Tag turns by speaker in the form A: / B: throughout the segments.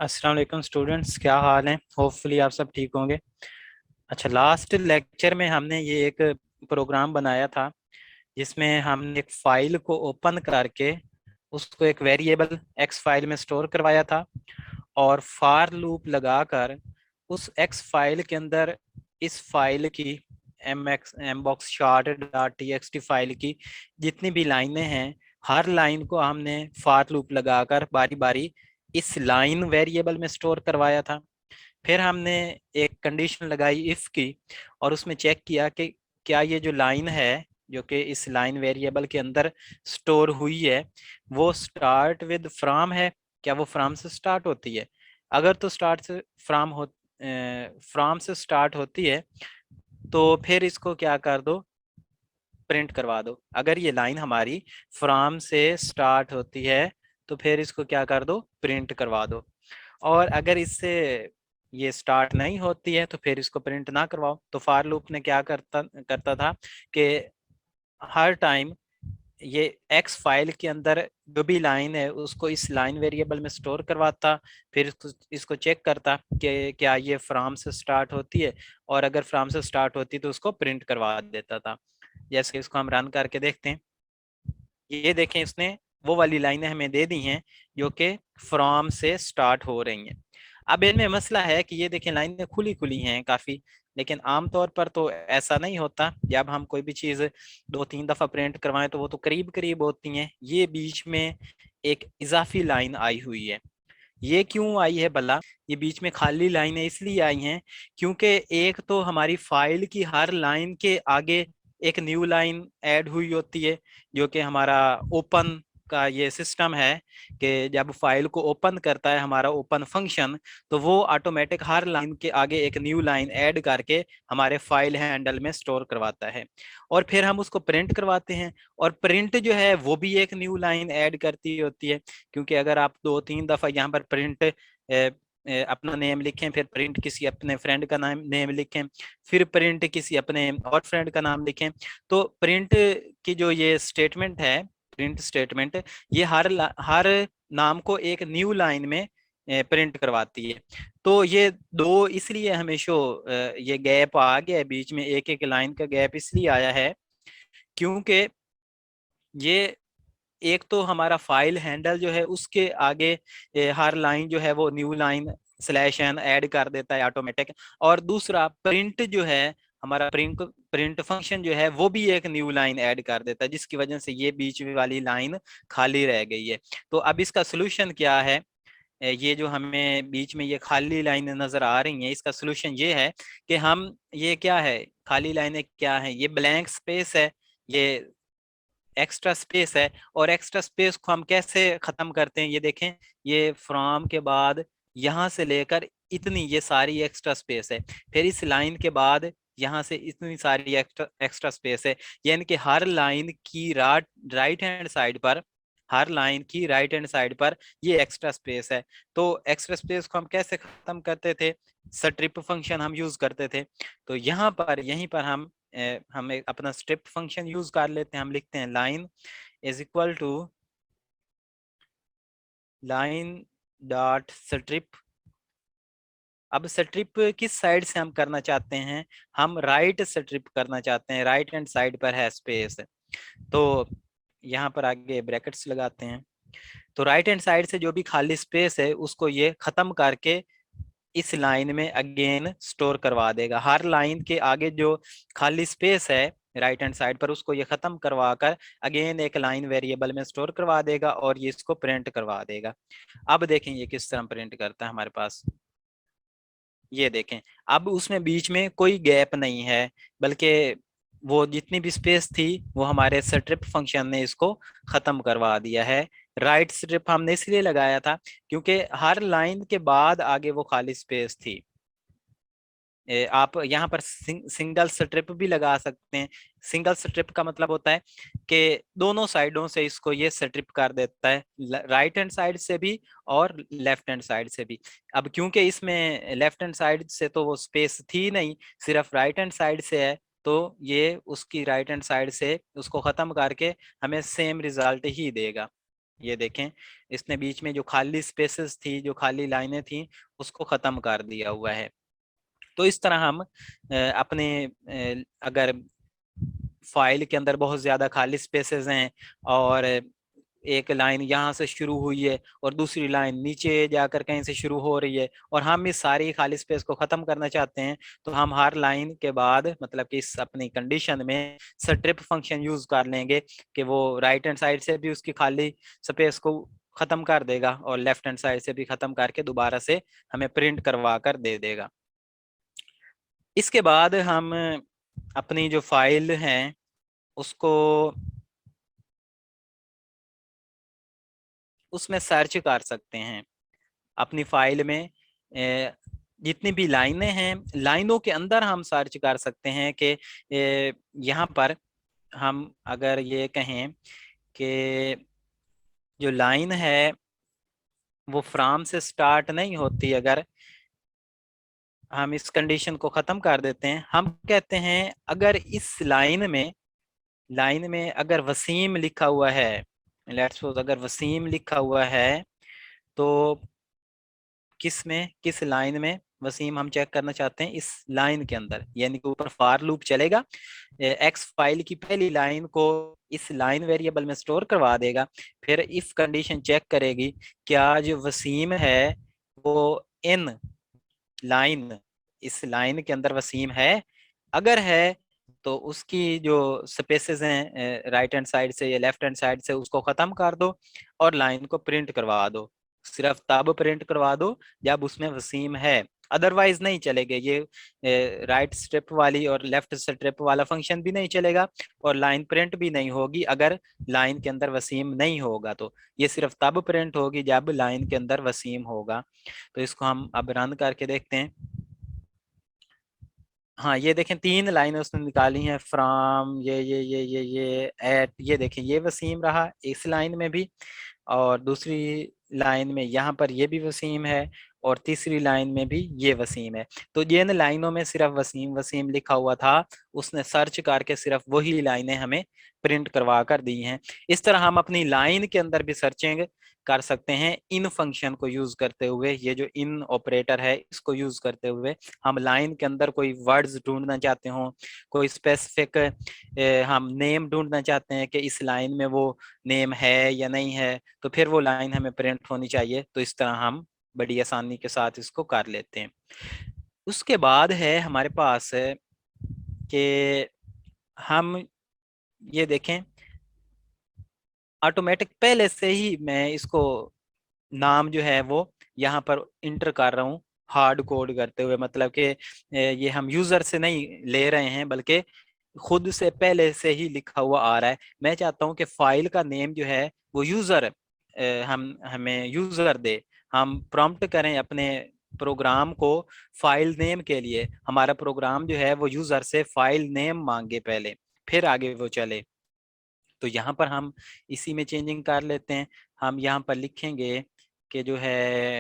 A: अस्सलाम वालेकुम स्टूडेंट्स, क्या हाल है। होपफुली आप सब ठीक होंगे। अच्छा, लास्ट लेक्चर में हमने ये एक प्रोग्राम बनाया था जिसमें हमने एक फाइल को ओपन करके उसको एक वेरिएबल एक्स फाइल में स्टोर करवाया था और फार लूप लगाकर उस एक्स फाइल के अंदर इस फाइल की mbox chart.txt फाइल की जितनी भी लाइनें हैं, हर लाइन को हमने फार लूप लगाकर बारी बारी इस लाइन वेरिएबल में स्टोर करवाया था। फिर हमने एक कंडीशन लगाई इफ की और उसमें चेक किया कि क्या ये जो लाइन है जो कि इस लाइन वेरिएबल के अंदर स्टोर हुई है वो स्टार्ट विद फ्रॉम है, क्या वो फ्रॉम से स्टार्ट होती है। अगर तो स्टार्ट से फ्रॉम से स्टार्ट होती है तो फिर इसको क्या कर दो, प्रिंट करवा दो। अगर ये लाइन हमारी फ्रॉम से स्टार्ट होती है तो फिर इसको क्या कर दो, प्रिंट करवा दो। और अगर इससे ये स्टार्ट नहीं होती है तो फिर इसको प्रिंट ना करवाओ। तो फार लूप ने क्या करता करता था कि हर टाइम ये एक्स फाइल के अंदर जो भी लाइन है उसको इस लाइन वेरिएबल में स्टोर करवाता, फिर इसको चेक करता कि क्या ये फ्रॉम से स्टार्ट होती है, और अगर फ्रॉम से स्टार्ट होती तो उसको प्रिंट करवा देता था। जैसे इसको हम रन करके देखते हैं। ये देखें, इसने वो वाली लाइनें हमें दे दी हैं जो कि फ्रॉम से स्टार्ट हो रही हैं। अब इनमें मसला है कि ये देखें लाइनें खुली खुली हैं काफी, लेकिन आमतौर पर तो ऐसा नहीं होता। जब हम कोई भी चीज 2-3 दफा प्रिंट करवाएं तो वो तो करीब करीब होती हैं। ये बीच में एक इजाफी लाइन आई हुई है। ये क्यों आई है भला? ये बीच में खाली लाइनें इसलिए आई हैं क्योंकि एक तो हमारी फाइल की हर लाइन के आगे एक न्यू लाइन ऐड हुई होती है, जो कि हमारा ओपन का ये सिस्टम है कि जब फाइल को ओपन करता है हमारा ओपन फंक्शन, तो वो ऑटोमेटिक हर लाइन के आगे एक न्यू लाइन ऐड करके हमारे फाइल हैंडल में स्टोर करवाता है। और फिर हम उसको प्रिंट करवाते हैं, और प्रिंट जो है वो भी एक न्यू लाइन ऐड करती होती है। क्योंकि अगर आप 2-3 दफा यहाँ पर प्रिंट अपना नेम लिखें, फिर प्रिंट किसी अपने फ्रेंड का नाम नेम लिखें, फिर प्रिंट किसी अपने और फ्रेंड का नाम लिखें, तो प्रिंट की जो ये स्टेटमेंट है, प्रिंट स्टेटमेंट, ये हर नाम को एक न्यू लाइन में प्रिंट करवाती है। तो ये दो इसलिए हमेशा ये गैप आ गया है बीच में, एक एक लाइन का गैप इसलिए आया है क्योंकि ये एक तो हमारा फाइल हैंडल जो है उसके आगे हर लाइन जो है वो new line slash n add कर देता है ऑटोमेटिक। और दूसरा प्रिंट जो है, हमारा प्रिंट प्रिंट फंक्शन जो है वो भी एक न्यू लाइन ऐड कर देता है, जिसकी वजह से ये बीच वाली लाइन खाली रह गई है। तो अब इसका सोल्यूशन क्या है? ये जो हमें बीच में ये खाली लाइनें नजर आ रही हैं, इसका सोल्यूशन ये है कि हम, ये क्या है, खाली लाइनें क्या है, ये ब्लैंक स्पेस है, ये एक्स्ट्रा स्पेस है। और एक्स्ट्रा स्पेस को हम कैसे खत्म करते हैं? ये देखें, ये फ्रॉम के बाद यहाँ से लेकर इतनी ये सारी एक्स्ट्रा स्पेस है, फिर इस लाइन के बाद यहाँ से इतनी सारी एक्स्ट्रा एक्स्ट्रा स्पेस है। यानी कि हर लाइन की राइट हैंड साइड पर, हर लाइन की राइट हैंड साइड पर ये एक्स्ट्रा स्पेस है। तो एक्स्ट्रा स्पेस को हम कैसे खत्म करते थे? स्ट्रिप फंक्शन हम यूज करते थे। तो यहाँ पर, यहीं पर हम अपना स्ट्रिप फंक्शन यूज कर लेते हैं। हम लिखते हैं line is equal to line dot strip. अब स्ट्रिप किस साइड से हम करना चाहते हैं? हम राइट स्ट्रिप करना चाहते हैं, राइट हैंड साइड पर है स्पेस। तो यहाँ पर आगे ब्रैकेट्स लगाते हैं। तो राइट हैंड साइड से जो भी खाली स्पेस है उसको ये खत्म करके इस लाइन में अगेन स्टोर करवा देगा। हर लाइन के आगे जो खाली स्पेस है राइट हैंड साइड पर उसको ये खत्म करवा कर अगेन एक लाइन वेरिएबल में स्टोर करवा देगा और ये इसको प्रिंट करवा देगा। अब देखें ये किस तरह प्रिंट करता है हमारे पास। ये देखें, अब उसमें बीच में कोई गैप नहीं है, बल्कि वो जितनी भी स्पेस थी वो हमारे स्ट्रिप फंक्शन ने इसको खत्म करवा दिया है। राइट स्ट्रिप हमने इसलिए लगाया था क्योंकि हर लाइन के बाद आगे वो खाली स्पेस थी। आप यहाँ पर सिंगल स्ट्रिप भी लगा सकते हैं। सिंगल स्ट्रिप का मतलब होता है कि दोनों साइडों से इसको ये स्ट्रिप कर देता है, राइट हैंड साइड से भी और लेफ्ट हैंड साइड से भी। अब क्योंकि इसमें लेफ्ट हैंड साइड से तो वो स्पेस थी नहीं, सिर्फ राइट हैंड साइड से है, तो ये उसकी राइट हैंड साइड से उसको खत्म करके हमें सेम रिजल्ट ही देगा। ये देखें, इसने बीच में जो खाली स्पेसेस थी, जो खाली लाइनें थी, उसको खत्म कर दिया हुआ है। तो इस तरह हम अपने अगर फाइल के अंदर बहुत ज्यादा खाली स्पेसेस हैं और एक लाइन यहाँ से शुरू हुई है और दूसरी लाइन नीचे जाकर कहीं से शुरू हो रही है और हम इस सारी खाली स्पेस को खत्म करना चाहते हैं, तो हम हर लाइन के बाद मतलब कि इस अपनी कंडीशन में स्ट्रिप फंक्शन यूज कर लेंगे कि वो राइट हैंड साइड से भी उसकी खाली स्पेस को खत्म कर देगा और लेफ्ट हैंड साइड से भी खत्म करके दोबारा से हमें प्रिंट करवा कर दे देगा। इसके बाद हम अपनी जो फाइल है उसको उसमें सर्च कर सकते हैं। अपनी फाइल में जितनी भी लाइनें हैं, लाइनों के अंदर हम सर्च कर सकते हैं कि यहाँ पर हम अगर ये कहें कि जो लाइन है वो फ्राम से स्टार्ट नहीं होती, अगर हम इस कंडीशन को खत्म कर देते हैं, हम कहते हैं अगर इस लाइन में अगर वसीम लिखा हुआ है, लेट्स सपोज अगर वसीम लिखा हुआ है, तो किस लाइन में वसीम हम चेक करना चाहते हैं, इस लाइन के अंदर, यानी कि ऊपर फार लूप चलेगा, एक्स फाइल की पहली लाइन को इस लाइन वेरिएबल में स्टोर करवा देगा, फिर इफ कंडीशन चेक करेगी क्या जो वसीम है वो इन लाइन इस लाइन के अंदर वसीम है। अगर है तो उसकी जो स्पेसेस हैं राइट हैंड साइड से या लेफ्ट हैंड साइड से उसको खत्म कर दो और लाइन को प्रिंट करवा दो। सिर्फ तब प्रिंट करवा दो जब उसमें वसीम है, अदरवाइज नहीं चलेगा। ये राइट स्ट्रिप वाली और लेफ्ट स्ट्रिप वाला फंक्शन भी नहीं चलेगा और लाइन प्रिंट भी नहीं होगी अगर लाइन के अंदर वसीम नहीं होगा। तो ये सिर्फ तब प्रिंट होगी जब लाइन के अंदर वसीम होगा। तो इसको हम अब रन करके देखते हैं। हाँ ये देखें, 3 लाइनें उसने निकाली हैं, फ्रॉम ये एट, ये देखें ये वसीम रहा इस लाइन में भी, और दूसरी लाइन में यहाँ पर ये भी वसीम है और तीसरी लाइन में भी ये वसीम है। तो जिन लाइनों में सिर्फ वसीम वसीम लिखा हुआ था उसने सर्च करके सिर्फ वही लाइनें हमें प्रिंट करवा कर दी हैं। इस तरह हम अपनी लाइन के अंदर भी सर्चिंग कर सकते हैं इन फंक्शन को यूज करते हुए। ये जो इन ऑपरेटर है इसको यूज करते हुए हम लाइन के अंदर कोई वर्ड्स ढूंढना चाहते हो, कोई स्पेसिफिक हम नेम ढूंढना चाहते हैं कि इस लाइन में वो नेम है या नहीं है, तो फिर वो लाइन हमें प्रिंट होनी चाहिए। तो इस तरह हम बड़ी आसानी के साथ इसको कर लेते हैं। उसके बाद है हमारे पास कि हम ये देखें ऑटोमेटिक पहले से ही मैं इसको नाम जो है वो यहाँ पर इंटर कर रहा हूँ हार्ड कोड करते हुए, मतलब कि ये हम यूजर से नहीं ले रहे हैं बल्कि खुद से पहले से ही लिखा हुआ आ रहा है। मैं चाहता हूँ कि फाइल का नेम जो है वो यूजर हम हमें यूजर दे, हम प्रॉम्प्ट करें अपने प्रोग्राम को फाइल नेम के लिए। हमारा प्रोग्राम जो है वो यूजर से फाइल नेम मांगे पहले, फिर आगे वो चले। तो यहाँ पर हम इसी में चेंजिंग कर लेते हैं। हम यहाँ पर लिखेंगे कि जो है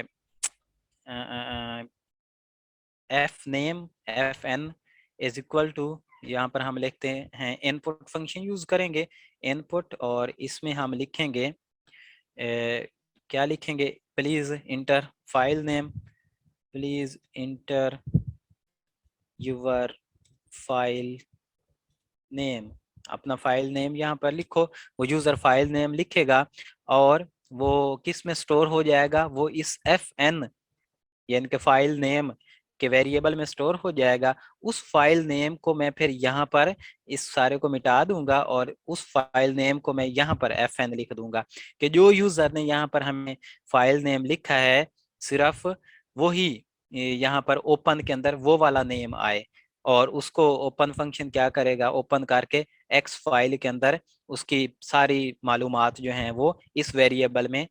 A: f name f n is equal to, यहाँ पर हम लिखते हैं इनपुट फंक्शन यूज करेंगे इनपुट, और इसमें हम लिखेंगे क्या लिखेंगे, please enter file name, please enter your file name. अपना फाइल नेम यहाँ पर लिखो, वो यूजर फाइल नेम लिखेगा और वो किस में स्टोर हो जाएगा, वो इस एफ एन यानी कि फाइल नेम के वेरिएबल में स्टोर हो जाएगा। उस फाइल नेम को मैं फिर यहाँ पर इस सारे को मिटा दूंगा और उस फाइल नेम को मैं यहाँ पर एफ एन लिख दूंगा कि जो यूजर ने यहाँ पर हमें फाइल नेम लिखा है सिर्फ वही यहाँ पर ओपन के अंदर वो वाला नेम आए। और उसको ओपन फंक्शन क्या करेगा, ओपन करके एक्स फाइल के अंदर उसकी सारी मालूमात जो हैं वो इस वेरिएबल में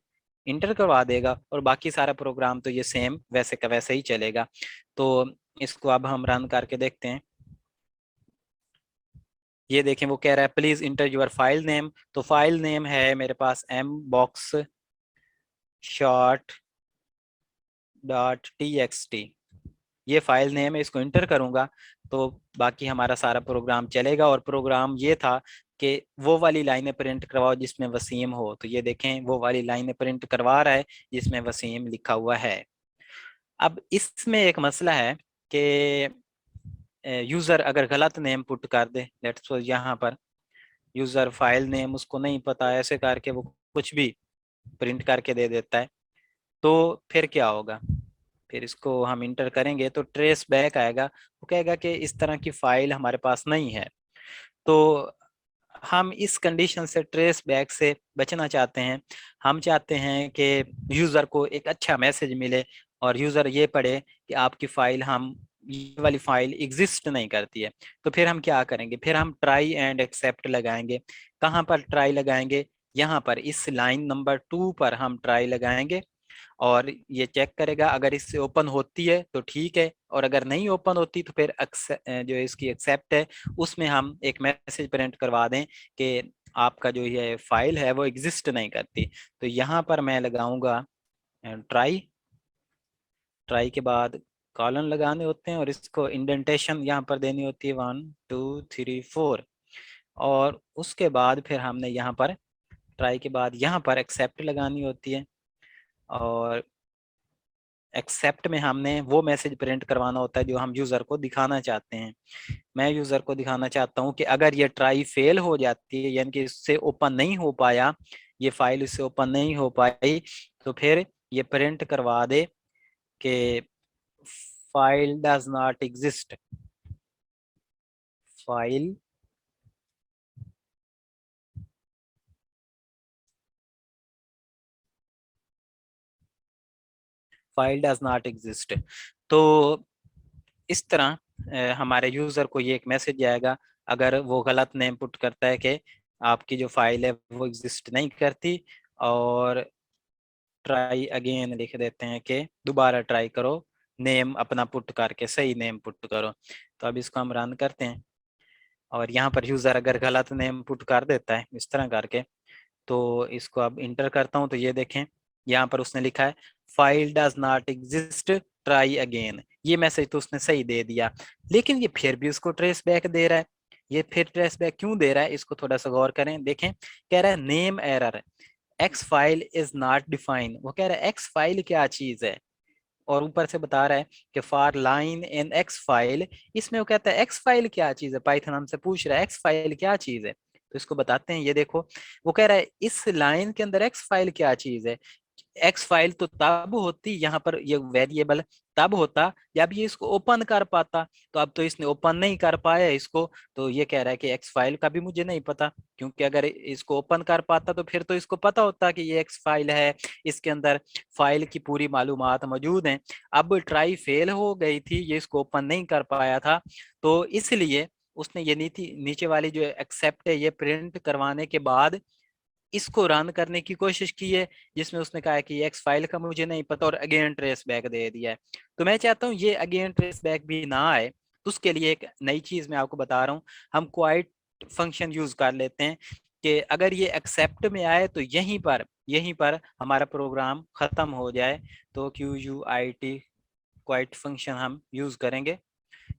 A: इंटर करवा देगा और बाकी सारा प्रोग्राम तो ये सेम वैसे का वैसे ही चलेगा। तो इसको अब हम रन करके देखते हैं। ये देखें वो कह रहा है please enter your file name, तो फाइल नेम है मेरे पास M box short dot T X T, ये फाइल नेम है, इसको इंटर करूंगा तो बाकी हमारा सारा प्रोग्राम चलेगा। और प्रोग्राम ये था कि वो वाली लाइनें प्रिंट करवाओ जिसमें वसीम हो, तो ये देखें वो वाली लाइनें प्रिंट करवा रहा है जिसमें वसीम लिखा हुआ है। अब इसमें एक मसला है कि यूजर अगर गलत नेम पुट कर दे, लेट्स सपोज यहाँ पर यूजर फाइल नेम उसको नहीं पता, ऐसे करके वो कुछ भी प्रिंट करके दे देता है, तो फिर क्या होगा? फिर इसको हम इंटर करेंगे तो ट्रेस बैक आएगा, वो कहेगा कि इस तरह की फाइल हमारे पास नहीं है। तो हम इस कंडीशन से, ट्रेस बैक से बचना चाहते हैं। हम चाहते हैं कि यूज़र को एक अच्छा मैसेज मिले और यूज़र ये पढ़े कि आपकी फ़ाइल, हम ये वाली फाइल एग्जिस्ट नहीं करती है। तो फिर हम क्या करेंगे? फिर हम ट्राई एंड एक्सेप्ट लगाएंगे। कहाँ पर ट्राई लगाएंगे? यहाँ पर इस लाइन नंबर 2 पर हम ट्राई लगाएंगे और ये चेक करेगा, अगर इससे ओपन होती है तो ठीक है, और अगर नहीं ओपन होती तो फिर जो इसकी एक्सेप्ट है उसमें हम एक मैसेज प्रिंट करवा दें कि आपका जो ये फाइल है वो एग्जिस्ट नहीं करती। तो यहाँ पर मैं लगाऊंगा ट्राई। ट्राई के बाद कॉलन लगाने होते हैं और इसको इंडेंटेशन यहाँ पर देनी होती है 1 2 3 4, और उसके बाद फिर हमने यहाँ पर ट्राई के बाद यहाँ पर एक्सेप्ट लगानी होती है, और एक्सेप्ट में हमने वो मैसेज प्रिंट करवाना होता है जो हम यूजर को दिखाना चाहते हैं। मैं यूजर को दिखाना चाहता हूँ कि अगर ये ट्राई फेल हो जाती है, यानी कि इससे ओपन नहीं हो पाया, ये फाइल इससे ओपन नहीं हो पाई, तो फिर ये प्रिंट करवा दे कि file does not exist. File file does not exist. तो इस तरह हमारे यूजर को ये एक मैसेज जाएगा अगर वो गलत नेम पुट करता है कि आपकी जो फाइल है वो एग्जिस्ट नहीं करती, और ट्राई अगेन लिख देते हैं कि दोबारा ट्राई करो, नेम अपना पुट करके सही नेम पुट करो। तो अब इसको हम रन करते हैं, और यहाँ पर यूजर अगर गलत नेम पुट कर देता है इस तरह करके, तो इसको अब इंटर करता हूँ, तो ये देखें यहाँ पर उसने लिखा है file does not exist, try again. ये मैसेज तो उसने सही दे दिया, लेकिन ये फिर भी उसको ट्रेस बैक दे रहा है। ये फिर ट्रेस बैक क्यों दे रहा है, इसको थोड़ा सा गौर करें। देखें, कह रहा है name error, x file is not defined. वो कह रहा है एक्स फाइल क्या चीज है, और ऊपर से बता रहा है कि for line in x file. इसमें वो कहता है एक्स फाइल क्या चीज है, पाइथन हमसे पूछ रहा है एक्स फाइल क्या चीज है। तो इसको बताते हैं, ये देखो वो कह रहा है इस लाइन के अंदर एक्स फाइल क्या चीज है। एक्स फाइल तो तब होती, यहाँ पर ये वेरिएबल तब होता जब ये इसको ओपन कर पाता। तो अब तो इसने ओपन नहीं कर पाया इसको, तो ये कह रहा है कि एक्स फाइल का भी मुझे नहीं पता, क्योंकि अगर इसको ओपन कर पाता तो फिर तो इसको पता होता कि ये एक्स फाइल है, इसके अंदर फाइल की पूरी मालूमात मौजूद हैं। अब ट्राई फेल हो गई थी, ये इसको ओपन नहीं कर पाया था, तो इसलिए उसने ये नीचे वाली जो एक्सेप्ट है ये प्रिंट करवाने के बाद इसको रन करने की कोशिश की है, जिसमें उसने कहा है कि एक्स फाइल का मुझे नहीं पता, और अगेन ट्रेस बैक दे दिया है। तो मैं चाहता हूँ ये अगेन ट्रेस बैक भी ना आए, तो उसके लिए एक नई चीज मैं आपको बता रहा हूँ। हम क्वाइट फंक्शन यूज कर लेते हैं कि अगर ये एक्सेप्ट में आए तो यहीं पर हमारा प्रोग्राम खत्म हो जाए, तो QUIT क्वाइट फंक्शन हम यूज करेंगे।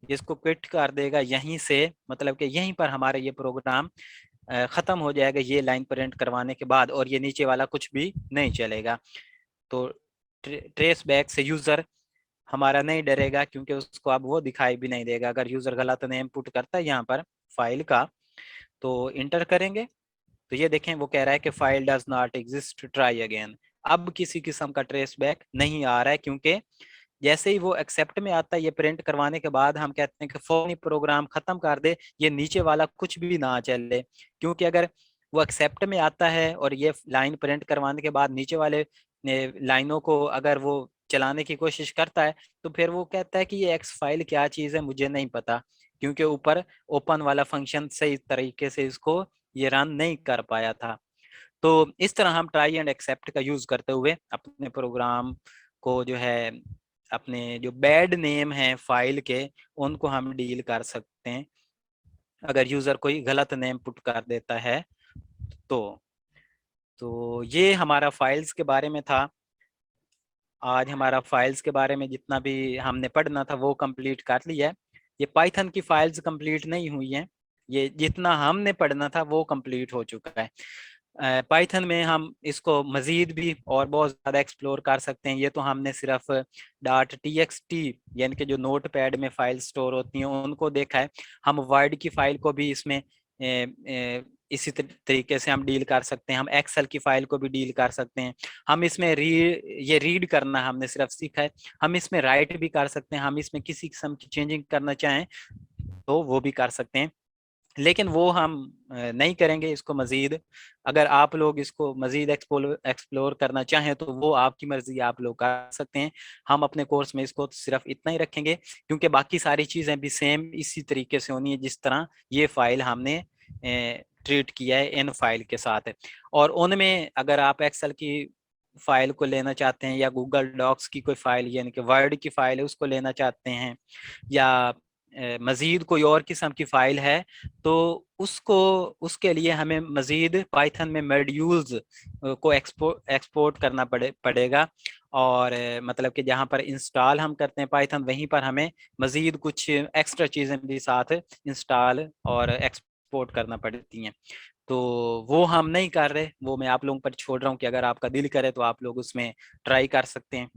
A: इसको क्विट कर देगा यहीं से, मतलब कि यहीं पर हमारा ये प्रोग्राम खत्म हो जाएगा ये लाइन प्रिंट करवाने के बाद, और ये नीचे वाला कुछ भी नहीं चलेगा। तो ट्रेस बैक से यूजर हमारा नहीं डरेगा, क्योंकि उसको अब वो दिखाई भी नहीं देगा। अगर यूजर गलत नेम पुट करता है यहाँ पर फाइल का, तो इंटर करेंगे, तो ये देखें वो कह रहा है कि file does not exist, try again. अब किसी किस्म का ट्रेस बैक नहीं आ रहा है, क्योंकि जैसे ही वो एक्सेप्ट में आता है ये प्रिंट करवाने के बाद हम कहते हैं कि फौरी प्रोग्राम खत्म कर दे, ये नीचे वाला कुछ भी ना चले। क्योंकि अगर वो एक्सेप्ट में आता है और ये लाइन प्रिंट करवाने के बाद नीचे वाले लाइनों को अगर वो चलाने की कोशिश करता है, तो फिर वो कहता है कि ये एक्स फाइल क्या चीज़ है मुझे नहीं पता, क्योंकि ऊपर ओपन वाला फंक्शन सही तरीके से इसको ये रन नहीं कर पाया था। तो इस तरह हम ट्राई एंड एक्सेप्ट का यूज करते हुए अपने प्रोग्राम को जो है, अपने जो बैड नेम है फाइल के, उनको हम डील कर सकते हैं अगर यूजर कोई गलत नेम पुट कर देता है। तो ये हमारा फाइल्स के बारे में था। आज हमारा फाइल्स के बारे में जितना भी हमने पढ़ना था वो कंप्लीट कर लिया है। ये पाइथन की फाइल्स कंप्लीट नहीं हुई हैं, ये जितना हमने पढ़ना था वो कंप्लीट हो चुका है। पाइथन में हम इसको मजीद भी और बहुत ज़्यादा एक्सप्लोर कर सकते हैं। ये तो हमने सिर्फ डाट टी एक्स टी यानी कि जो नोट पैड में फाइल स्टोर होती हैं उनको देखा है। हम वर्ड की फाइल को भी इसमें इसी तरीके से हम डील कर सकते हैं। हम एक्सेल की फाइल को भी डील कर सकते हैं। हम इसमें ये रीड करना हमने सिर्फ सीखा है। हम इसमें राइट भी कर सकते हैं। हम इसमें किसी किस्म की चेंजिंग करना चाहें तो वो भी कर सकते हैं, लेकिन वो हम नहीं करेंगे इसको मजीद। अगर आप लोग इसको मजीद एक्सप्लोर करना चाहें तो वो आपकी मर्जी, आप लोग कर सकते हैं। हम अपने कोर्स में इसको सिर्फ इतना ही रखेंगे, क्योंकि बाकी सारी चीज़ें भी सेम इसी तरीके से होनी है जिस तरह ये फाइल हमने ट्रीट किया है इन फाइल के साथ। और उनमें अगर आप एक्सेल की फाइल को लेना चाहते हैं या गूगल डॉक्स की कोई फाइल यानी कि वर्ड की फाइल है उसको लेना चाहते हैं, या मजीद कोई और किस्म की फाइल है, तो उसको उसके लिए हमें मजीद पाइथन में मॉड्यूल्स को एक्सपोर्ट करना पड़ेगा। और मतलब कि जहाँ पर इंस्टॉल हम करते हैं पाइथन वहीं पर हमें मजीद कुछ एक्स्ट्रा चीज़ें भी साथ इंस्टॉल और एक्सपोर्ट करना पड़ती हैं। तो वो हम नहीं कर रहे, वो मैं आप लोगों पर छोड़ रहा हूँ कि अगर आपका दिल करे तो आप लोग उसमें ट्राई कर सकते हैं,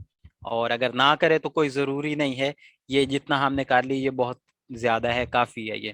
A: और अगर ना करे तो कोई ज़रूरी नहीं है। ये जितना हमने कर ली ये बहुत ज़्यादा है, काफ़ी है ये।